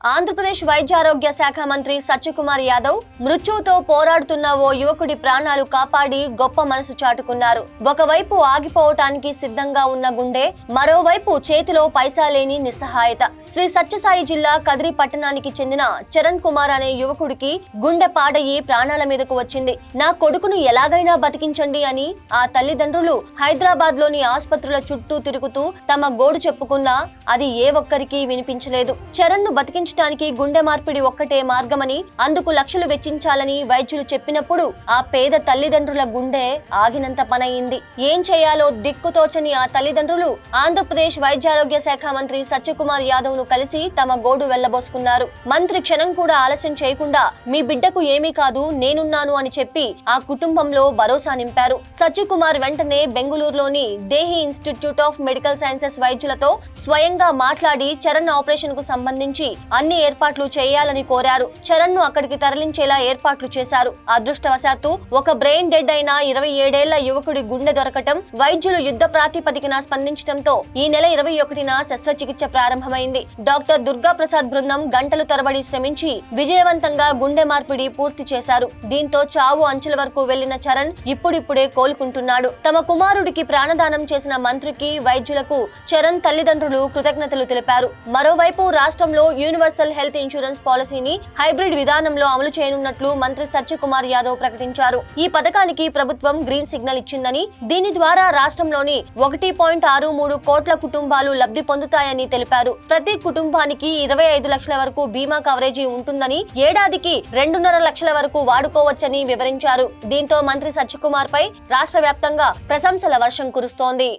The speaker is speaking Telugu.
ఆంధ్రప్రదేశ్ వైద్యారోగ్య శాఖ మంత్రి సత్యకుమార్ యాదవ్ మృత్యువుతో పోరాడుతున్న ఓ యువకుడి ప్రాణాలు కాపాడి గొప్ప మనసు చాటుకున్నారు. ఒకవైపు ఆగిపోవటానికి సిద్ధంగా ఉన్న గుండె, మరోవైపు చేతిలో పైసా లేని నిస్సహాయత. శ్రీ సత్యసాయి జిల్లా కదిరి పట్టణానికి చెందిన చరణ్ కుమార్ అనే యువకుడికి గుండె పాడయి ప్రాణాల మీదకు వచ్చింది. నా కొడుకును ఎలాగైనా బతికించండి అని ఆ తల్లిదండ్రులు హైదరాబాద్ లోని ఆసుపత్రుల చుట్టూ తిరుగుతూ తమ గోడు చెప్పుకున్నా అది ఏ ఒక్కరికి వినిపించలేదు. చరణ్ ను బతికించడానికి గుండె మార్పిడి ఒక్కటే మార్గమని, అందుకు లక్షలు వెచ్చించాలని వైద్యులు చెప్పినప్పుడు ఆ పేద తల్లిదండ్రుల గుండె ఆగినంత పనయింది. ఏం చేయాలో దిక్కుతోచని ఆ తల్లిదండ్రులు ఆంధ్రప్రదేశ్ వైద్యారోగ్య శాఖ మంత్రి సత్యకుమార్ యాదవ్ ను కలిసి తమ గోడు వెళ్లబోసుకున్నారు. మంత్రి క్షణం కూడా ఆలస్యం చేయకుండా మీ బిడ్డకు ఏమీ కాదు, నేనున్నాను అని చెప్పి ఆ కుటుంబంలో భరోసా నింపారు. సత్యకుమార్ వెంటనే బెంగళూరులోని దేహి ఇన్స్టిట్యూట్ ఆఫ్ మెడికల్ సైన్సెస్ వైద్యులతో స్వయంగా మాట్లాడి చరణ్ ఆపరేషన్ కు సంబంధించి అన్ని ఏర్పాట్లు చేయాలని కోరారు. చరణ్ ను అక్కడికి తరలించేలా ఏర్పాట్లు చేశారు. అదృష్టవశాత్తు ఒక బ్రెయిన్ డెడ్ అయిన 27 ఏళ్ల యువకుడి గుండె దొరకటం, వైద్యులు యుద్ధ ప్రాతిపదికన స్పందించడంతో ఈ నెల 21న శస్త్రచికిత్స ప్రారంభమైంది. డాక్టర్ దుర్గా ప్రసాద్ బృందం గంటలు తరబడి శ్రమించి విజయవంతంగా గుండె మార్పిడి పూర్తి చేశారు. దీంతో చావు అంచుల వరకు వెళ్లిన చరణ్ ఇప్పుడిప్పుడే కోలుకుంటున్నాడు. తమ కుమారుడికి ప్రాణదానం చేసిన మంత్రికి, వైద్యులకు చరణ్ తల్లిదండ్రులు కృతజ్ఞతలు తెలిపారు. మరోవైపు రాష్ట్రంలో యూనివర్సల్ హెల్త్ ఇన్సూరెన్స్ పాలసీని హైబ్రిడ్ విధానంలో అమలు చేయనున్నట్లు మంత్రి సత్యకుమార్ యాదవ్ ప్రకటించారు. ఈ పథకానికి ప్రభుత్వం గ్రీన్ సిగ్నల్ ఇచ్చిందని, దీని ద్వారా రాష్ట్రంలోని 1.63 కోట్ల కుటుంబాలు లబ్ధి పొందుతాయని తెలిపారు. ప్రతి కుటుంబానికి 25 లక్షల వరకు బీమా కవరేజీ ఉంటుందని, ఏడాదికి 2.5 లక్షల వరకు వాడుకోవచ్చని వివరించారు. దీంతో మంత్రి సత్యకుమార్ పై రాష్ట్ర వ్యాప్తంగా ప్రశంసల వర్షం కురుస్తోంది.